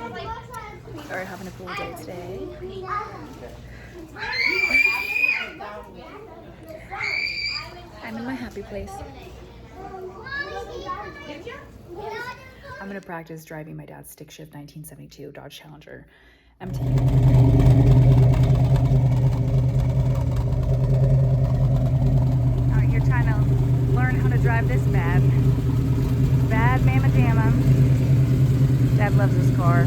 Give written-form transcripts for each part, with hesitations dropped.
Are having a pool day today. I'm in my happy place. I'm gonna practice driving my dad's stick shift 1972 Dodge Challenger MT. Out here trying to learn how to drive this bad mamma jamma. Dad loves this car.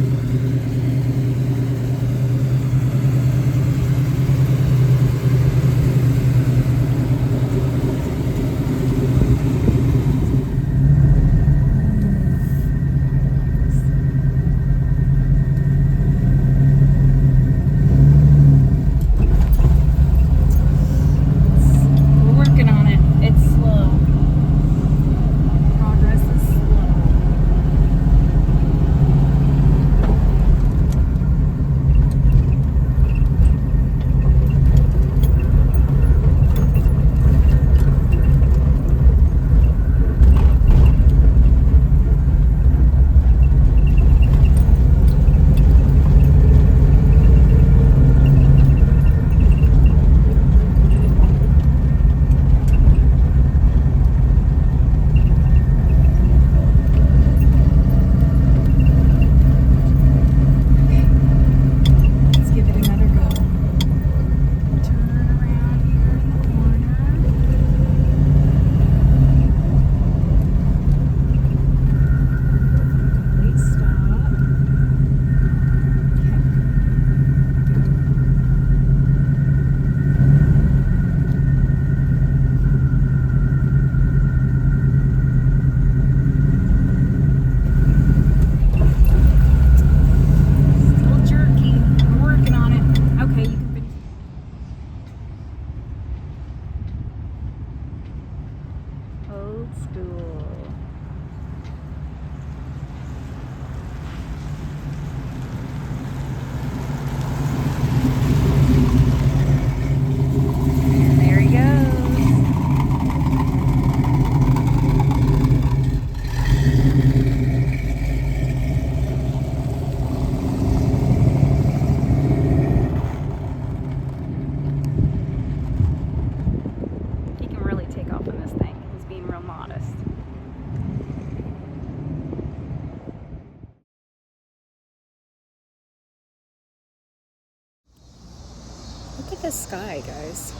Look at the sky, guys.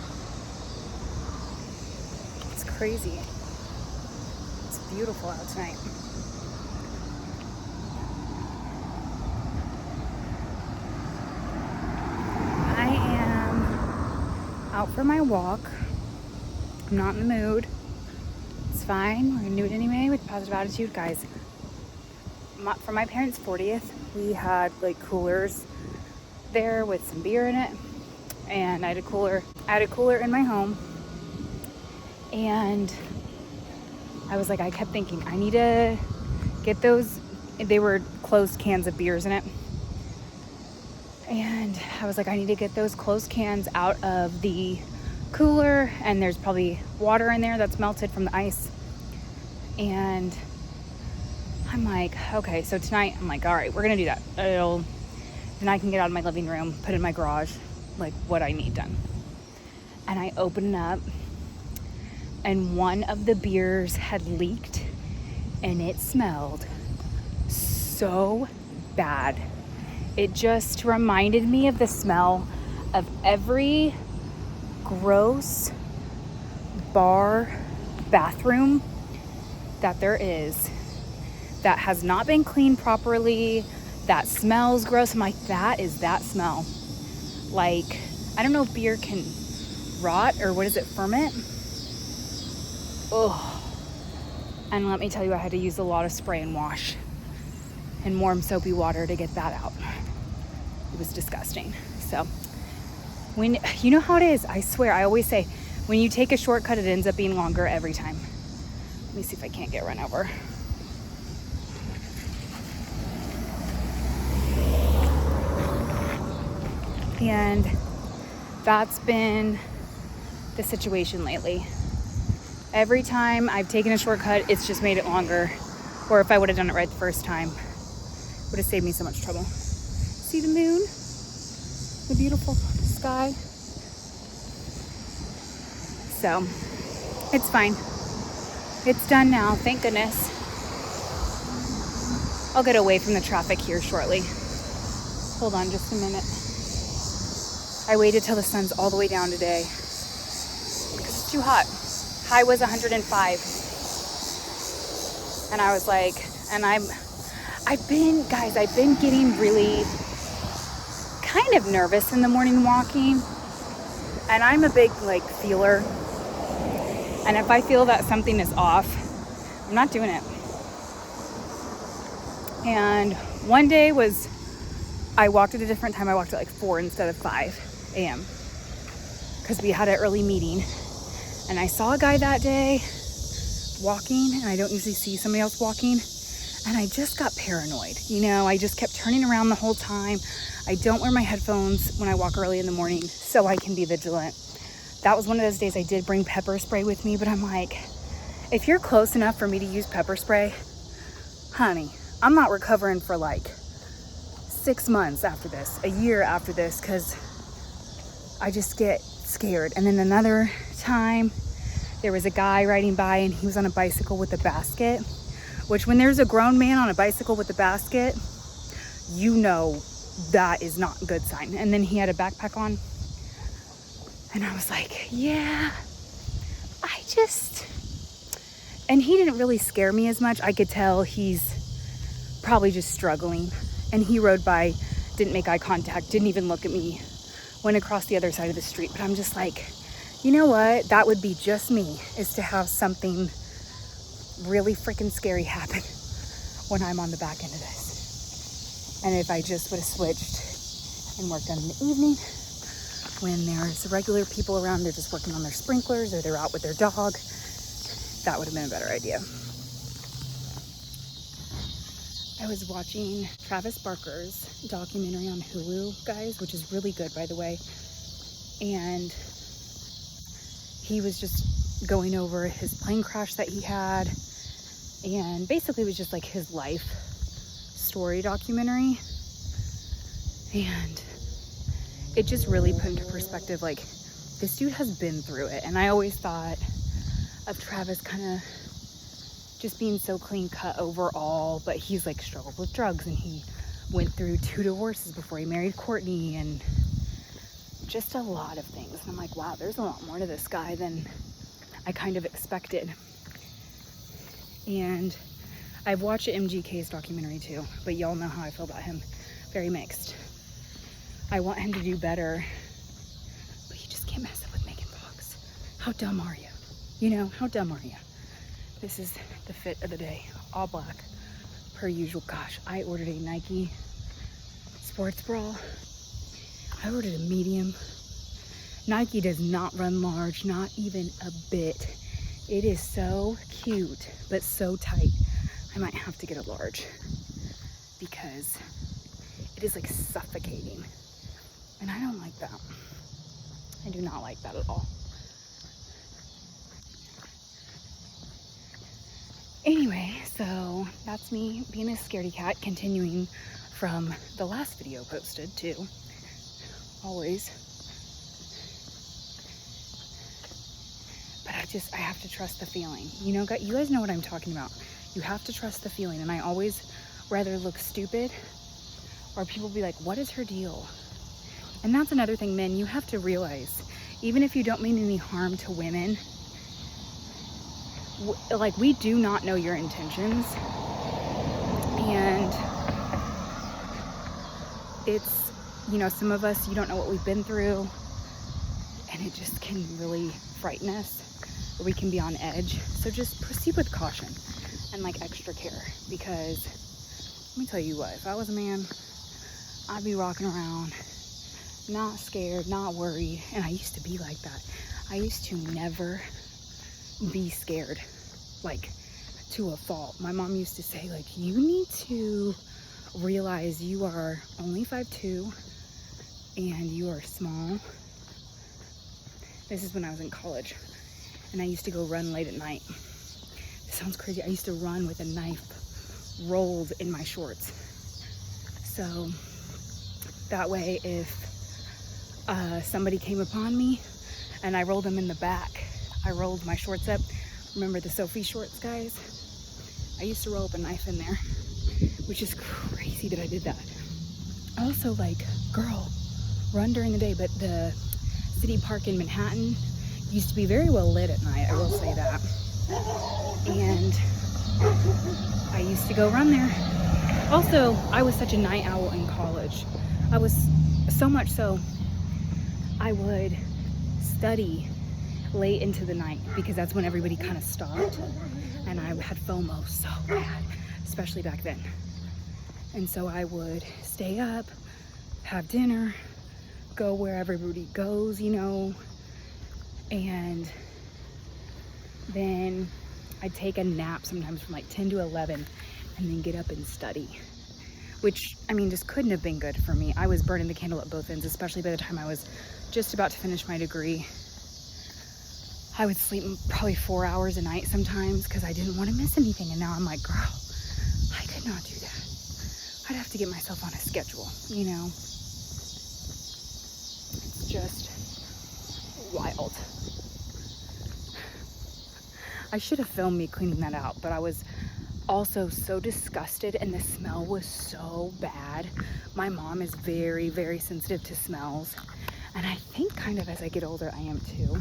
It's crazy. It's beautiful out tonight. I am out for my walk. I'm not in the mood. It's fine. We're gonna do it anyway with positive attitude, guys. For my parents' 40th, we had like coolers there with some beer in it. And I had a cooler in my home, and I was like, I kept thinking I need to get those. They were closed cans of beers in it, and I was like, I need to get those closed cans out of the cooler, and there's probably water in there that's melted from the ice. And I'm like, okay, so tonight I'm like, all right, we're gonna do that. Then I can get out of my living room, put it in my garage, like what I need done. And I opened it up, and one of the beers had leaked, and it smelled so bad. It just reminded me of the smell of every gross bar bathroom that there is that has not been cleaned properly, that smells gross. I'm like, that is that smell. Like, I don't know if beer can rot or what is it, ferment? Oh, and let me tell you, I had to use a lot of spray and wash and warm soapy water to get that out. It was disgusting. So when you know how it is, I swear, I always say, when you take a shortcut, it ends up being longer every time. Let me see if I can't get run over. And that's been the situation lately. Every time I've taken a shortcut, it's just made it longer. Or if I would have done it right the first time, Would have saved me so much trouble. See the moon? The beautiful sky. So, it's fine. It's done now, thank goodness. I'll get away from the traffic here shortly. Hold on just a minute. I waited till the sun's all the way down today because it's too hot. High was 105. And I was like, I've been getting really kind of nervous in the morning walking. And I'm a big feeler. And if I feel that something is off, I'm not doing it. And one day I walked at a different time. I walked at 4 instead of 5 a.m. because we had an early meeting. And I saw a guy that day walking, and I don't usually see somebody else walking. And I just got paranoid. I just kept turning around the whole time. I don't wear my headphones when I walk early in the morning so I can be vigilant. That was one of those days I did bring pepper spray with me, but I'm like, if you're close enough for me to use pepper spray, honey, I'm not recovering for 6 months after this, a year after this, because I just get scared. And then another time, there was a guy riding by and he was on a bicycle with a basket, which when there's a grown man on a bicycle with a basket, that is not a good sign. And then he had a backpack on. And I was like, yeah, and he didn't really scare me as much. I could tell he's probably just struggling. And he rode by, didn't make eye contact, didn't even look at me, went across the other side of the street. But I'm just like, you know what? That would be just me, is to have something really freaking scary happen when I'm on the back end of this. And if I just would have switched and worked on in the evening, when there's regular people around, they're just working on their sprinklers or they're out with their dog, that would have been a better idea. I was watching Travis Barker's documentary on Hulu, guys, which is really good, by the way. And he was just going over his plane crash that he had. And basically it was just his life story documentary. And it just really put into perspective, this dude has been through it. And I always thought of Travis kind of just being so clean cut overall, but he's struggled with drugs, and he went through 2 divorces before he married Courtney, and just a lot of things. And I'm like, wow, there's a lot more to this guy than I kind of expected. And I've watched MGK's documentary too, but y'all know how I feel about him. Very mixed. I want him to do better, but you just can't mess up with Megan Fox. How dumb are you? How dumb are you? This is the fit of the day, all black, per usual. Gosh, I ordered a Nike sports bra. I ordered a medium. Nike does not run large, not even a bit. It is so cute, but so tight. I might have to get a large because it is suffocating. And I don't like that. I do not like that at all. Anyway, so that's me being a scaredy cat, continuing from the last video posted too. Always. But I have to trust the feeling. You guys know what I'm talking about. You have to trust the feeling. And I always rather look stupid, or people be like, what is her deal? And that's another thing, men, you have to realize, even if you don't mean any harm to women, we do not know your intentions. And it's, some of us, you don't know what we've been through, and it just can really frighten us, or we can be on edge. So just proceed with caution and extra care, because let me tell you what, if I was a man, I'd be walking around not scared, not worried. And I used to be like that. I used to never be scared, to a fault. My mom used to say, you need to realize you are only 5'2" and you are small. This is when I was in college, and I used to go run late at night. It sounds crazy. I used to run with a knife rolled in my shorts. So that way, if somebody came upon me and I rolled them in the back, I rolled my shorts up. Remember the Sophie shorts, guys? I used to roll up a knife in there, which is crazy that I did that. Also, like, girl, run during the day, but the city park in Manhattan used to be very well lit at night, I will say that. And I used to go run there. Also, I was such a night owl in college. I was so much so, I would study late into the night because that's when everybody kind of stopped, and I had FOMO so bad, especially back then. And so I would stay up, have dinner, go where everybody goes, you know, and then I'd take a nap sometimes from like 10 to 11 and then get up and study, which, I mean, just couldn't have been good for me. I was burning the candle at both ends, especially by the time I was just about to finish my degree. I would sleep probably 4 hours a night sometimes because I didn't want to miss anything. And now I'm like, girl, I could not do that. I'd have to get myself on a schedule, you know? It's just wild. I should have filmed me cleaning that out, but I was also so disgusted and the smell was so bad. My mom is very, very sensitive to smells. And I think kind of as I get older, I am too.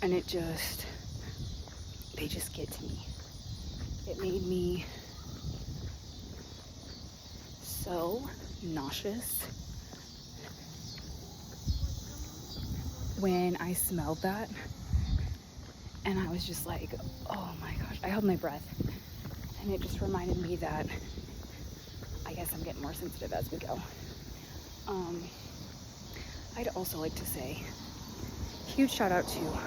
And they just get to me. It made me so nauseous when I smelled that. And I was just like, oh my gosh, I held my breath. And it just reminded me that I guess I'm getting more sensitive as we go. I'd also like to say, huge shout out to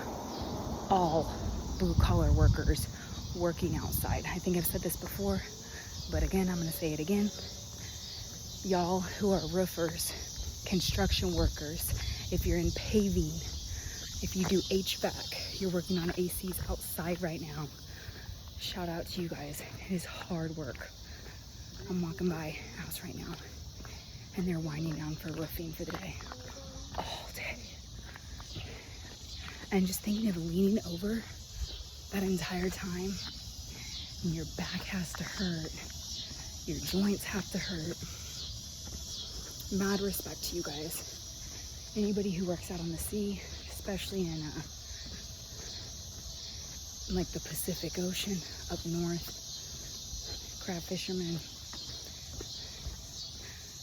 all blue collar workers working outside. I think I've said this before, but again, I'm gonna say it again. Y'all who are roofers, construction workers, if you're in paving, if you do HVAC, you're working on ACs outside right now, shout out to you guys. It is hard work. I'm walking by a house right now and they're winding down for roofing for the day, all day. And just thinking of leaning over that entire time, and your back has to hurt, your joints have to hurt. Mad respect to you guys. Anybody who works out on the sea, especially in like the Pacific Ocean up north, crab fishermen,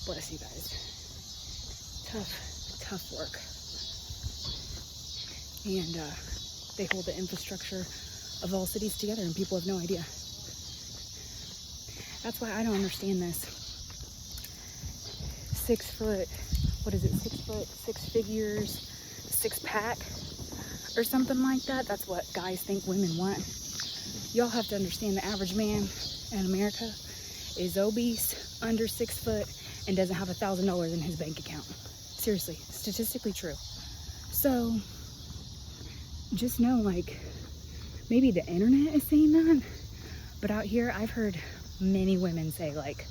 bless you guys. Tough work. And they hold the infrastructure of all cities together and people have no idea. That's why I don't understand this 6 foot, what is it, 6 foot, 6 figures, 6 pack or something like that. That's what guys think women want. Y'all have to understand the average man in America is obese, under 6 foot, and doesn't have $1,000 in his bank account. Seriously, statistically true. So just know, like, maybe the internet is saying that, but out here I've heard many women say like,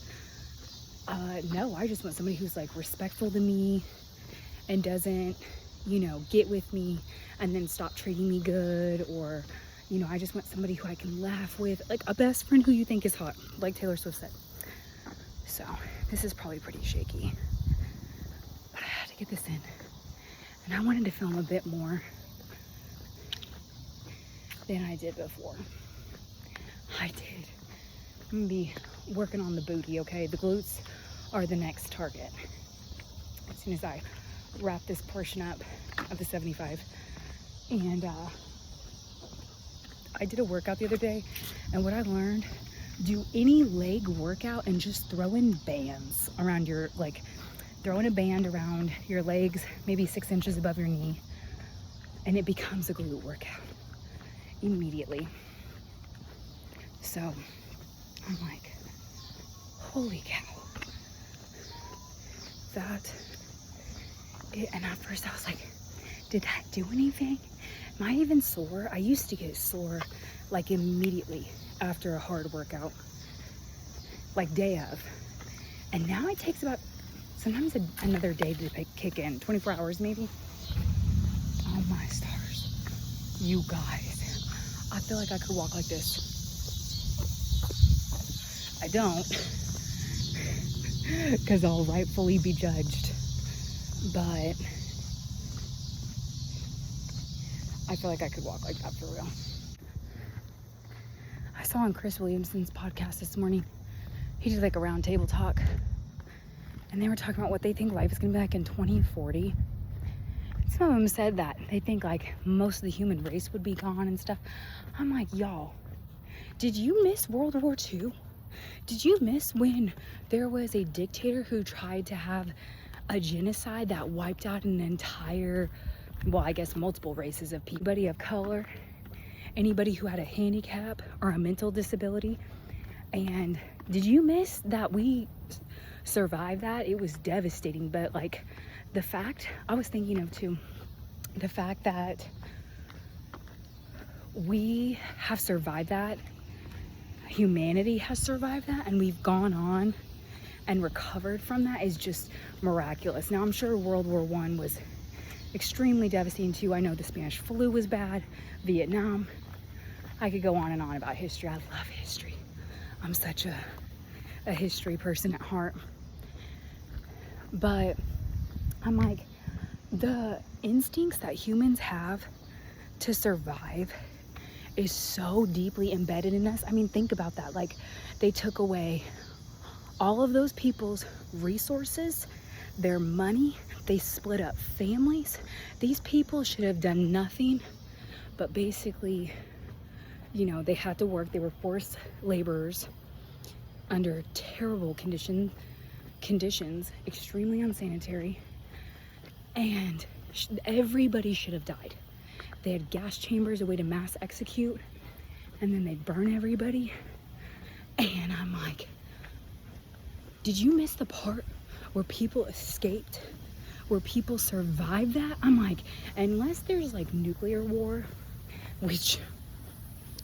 no, I just want somebody who's like respectful to me and doesn't, you know, get with me and then stop treating me good, or, you know, I just want somebody who I can laugh with, like a best friend who you think is hot, like Taylor Swift said. So this is probably pretty shaky, but I had to get this in, and I wanted to film a bit more than I did before. I did. I'm gonna be working on the booty, okay? The glutes are the next target. As soon as I wrap this portion up of the 75. And I did a workout the other day, and what I learned, do any leg workout and just throw in bands around your, like, throw in a band around your legs, maybe 6 inches above your knee, and it becomes a glute workout immediately. So I'm like, holy cow, and at first I was like, did that do anything? Am I even sore? I used to get sore like immediately after a hard workout, like day of. And now it takes about sometimes another day to kick in, 24 hours maybe. Oh my stars. You guys, I feel like I could walk like this. I don't, because I'll rightfully be judged. But I feel like I could walk like that for real. I saw on Chris Williamson's podcast this morning, he did like a round table talk, and they were talking about what they think life is gonna be like in 2040. Some of them said that they think like most of the human race would be gone and stuff. I'm like, y'all, did you miss World War II? Did you miss when there was a dictator who tried to have a genocide that wiped out an entire, well, I guess multiple races of people, anybody of color, anybody who had a handicap or a mental disability? And did you miss that we survived that? It was devastating. But like the fact, I was thinking of too, the fact that we have survived that, humanity has survived that, and we've gone on and recovered from that is just miraculous. Now I'm sure World War I was extremely devastating too. I know the Spanish flu was bad, Vietnam. I could go on and on about history. I love history. I'm such a history person at heart. But I'm like, the instincts that humans have to survive is so deeply embedded in us. I mean, think about that. Like, they took away all of those people's resources, their money, they split up families. These people should have done nothing but basically, you know, they had to work. They were forced laborers under terrible conditions, extremely unsanitary, and everybody should have died. They had gas chambers, a way to mass execute, and then they'd burn everybody. And I'm like, did you miss the part where people escaped, where people survived that? I'm like, unless there's like nuclear war, which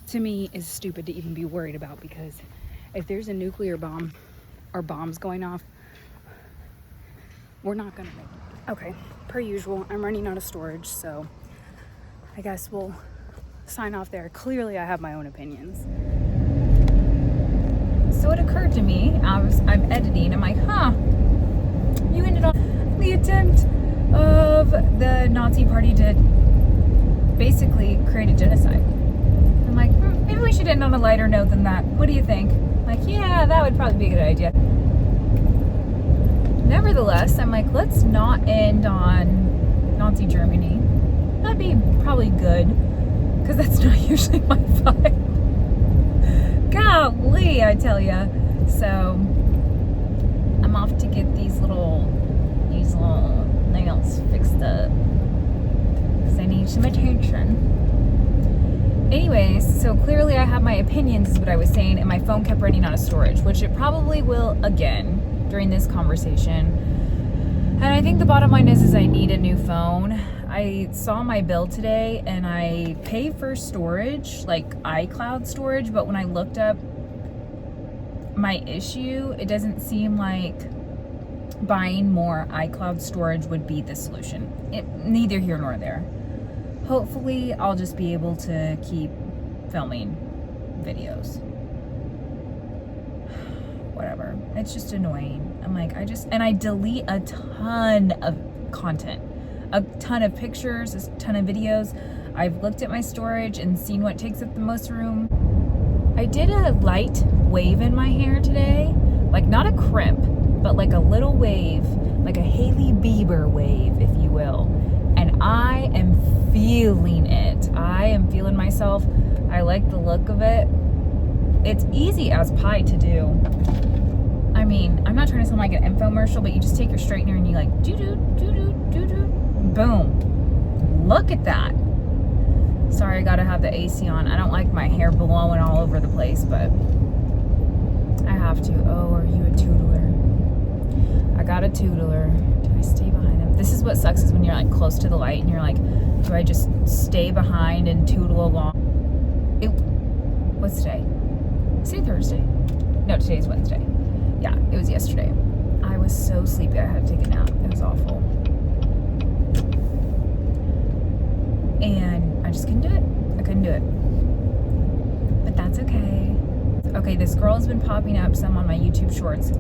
to me is stupid to even be worried about, because if there's a nuclear bomb or bombs going off, we're not gonna make it. Okay, per usual, I'm running out of storage, so I guess we'll sign off there. Clearly I have my own opinions. So it occurred to me, I'm editing, I'm like, you ended on the attempt of the Nazi party to basically create a genocide. I'm like, maybe we should end on a lighter note than that. What do you think? I'm like, yeah, that would probably be a good idea. Nevertheless, I'm like, let's not end on Nazi Germany. That'd be probably good, because that's not usually my vibe. Golly, I tell ya. So I'm off to get these little nails fixed up, because I need some attention. Anyways, so clearly I have my opinions, is what I was saying, and my phone kept running out of storage, which it probably will again during this conversation. And I think the bottom line is I need a new phone. I saw my bill today and I pay for storage, like iCloud storage, but when I looked up my issue, it doesn't seem like buying more iCloud storage would be the solution. Neither here nor there. Hopefully I'll just be able to keep filming videos. Whatever. It's just annoying. I'm like, I delete a ton of content. A ton of pictures, a ton of videos. I've looked at my storage and seen what takes up the most room. I did a light wave in my hair today. Like, not a crimp, but like a little wave, like a Hailey Bieber wave, if you will. And I am feeling it. I am feeling myself. I like the look of it. It's easy as pie to do. I mean, I'm not trying to sound like an infomercial, but you just take your straightener and you like, do-do. Boom. Look at that. Sorry, I gotta have the AC on. I don't like my hair blowing all over the place, but I have to. Oh, are you a tootler? I got a tootler. Do I stay behind him? This is what sucks, is when you're like close to the light and you're like, do I just stay behind and tootle along? What's today? Is it Thursday? No, today's Wednesday. Yeah, it was yesterday. was so sleepy. I had to take a nap. It was awful. And I just couldn't do it. I couldn't do it. But that's okay. Okay, this girl has been popping up some on my YouTube shorts.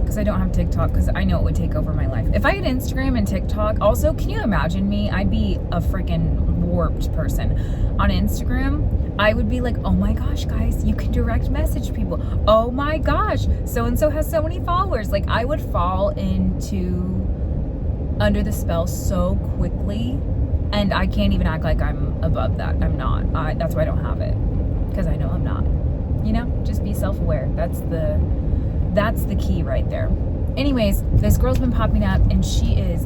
Because I don't have TikTok, because I know it would take over my life. If I had Instagram and TikTok, also, can you imagine me? I'd be a freaking warped person. On Instagram, I would be like, oh my gosh, guys, you can direct message people. Oh my gosh, so-and-so has so many followers. Like, I would fall under the spell so quickly. And I can't even act like I'm above that. I'm not. That's why I don't have it. Because I know I'm not. You know, just be self-aware. That's the key right there. Anyways, this girl's been popping up, and she is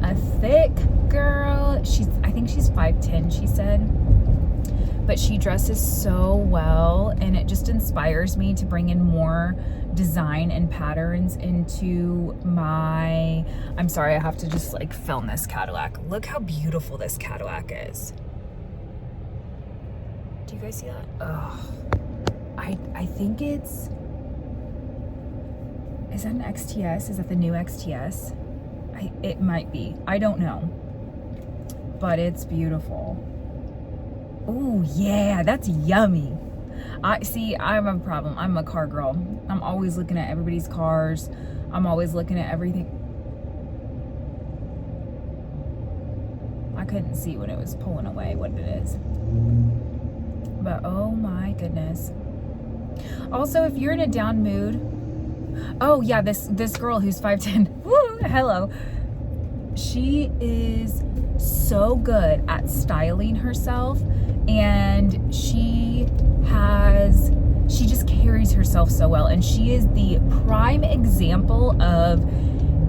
a thick girl. I think she's 5'10", she said. But she dresses so well, and it just inspires me to bring in more design and patterns into my... I'm sorry, I have to just like film this Cadillac. Look how beautiful this Cadillac is. Do you guys see that? Oh, I think it's... Is that an XTS? Is that the new XTS? It might be. I don't know. But it's beautiful. Oh, yeah, that's yummy. I have a problem. I'm a car girl. I'm always looking at everybody's cars. I'm always looking at everything. I couldn't see when it was pulling away what it is. But oh my goodness. Also, if you're in a down mood, oh yeah, this girl who's 5'10", woo, hello. She is so good at styling herself, and she just carries herself so well, and she is the prime example of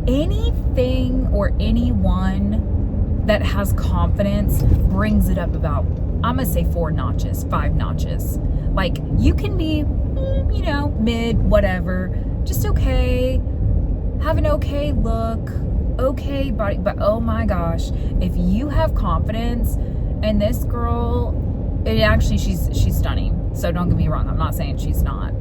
anything or anyone that has confidence brings it up about, I'm gonna say 4 notches, 5 notches. Like, you can be, you know, mid, whatever, just okay, have an okay look, okay body, but oh my gosh, if you have confidence, and this girl, she's stunning. So don't get me wrong, I'm not saying she's not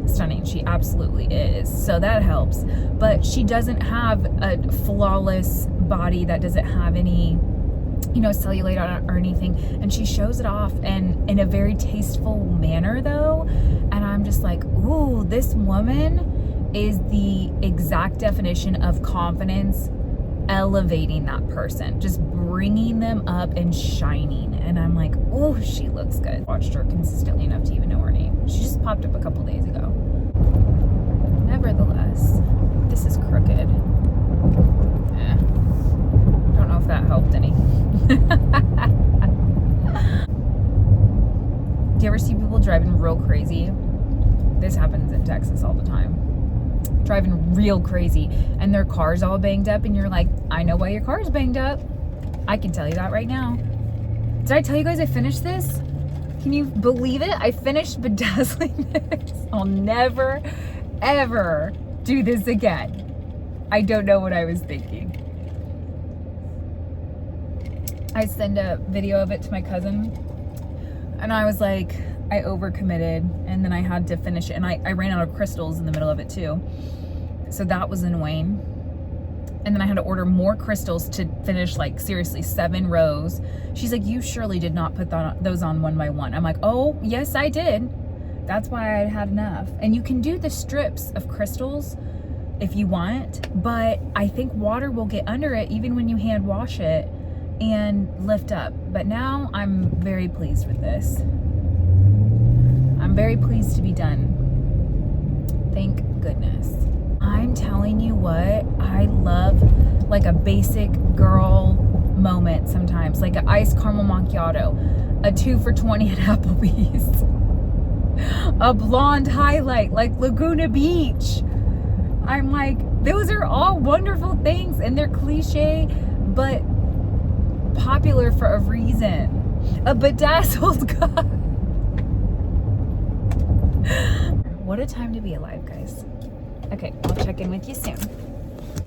stunning. She absolutely is. So that helps. But she doesn't have a flawless body that doesn't have any, you know, cellulite on it or anything. And she shows it off, and in a very tasteful manner though. And I'm just like, ooh, this woman is the exact definition of confidence, elevating that person, just bringing them up and shining. And I'm like, oh, she looks good. Watched her consistently enough to even know her name. She just popped up a couple days ago. Nevertheless, this is crooked. Don't know if that helped any. Do you ever see people driving real crazy? This happens in Texas all the time. Driving real crazy, and their car's all banged up, and you're like, I know why your car's banged up. I can tell you that right now. Did I tell you guys I finished this? Can you believe it? I finished bedazzling this. I'll never, ever do this again. I don't know what I was thinking. I sent a video of it to my cousin, and I was like, I overcommitted, and then I had to finish it, and I ran out of crystals in the middle of it too. So that was annoying. And then I had to order more crystals to finish, like, seriously 7 rows. She's like, you surely did not put those on one by one. I'm like, oh, yes, I did. That's why I had enough. And you can do the strips of crystals if you want, but I think water will get under it even when you hand wash it and lift up. But now I'm very pleased with this. I'm very pleased to be done. Thank goodness. I'm telling you what, I love like a basic girl moment sometimes, like an iced caramel macchiato, a 2 for $20 at Applebee's, a blonde highlight like Laguna Beach. I'm like, those are all wonderful things, and they're cliche, but popular for a reason. A bedazzled guy. What a time to be alive, guys. Okay, I'll check in with you soon.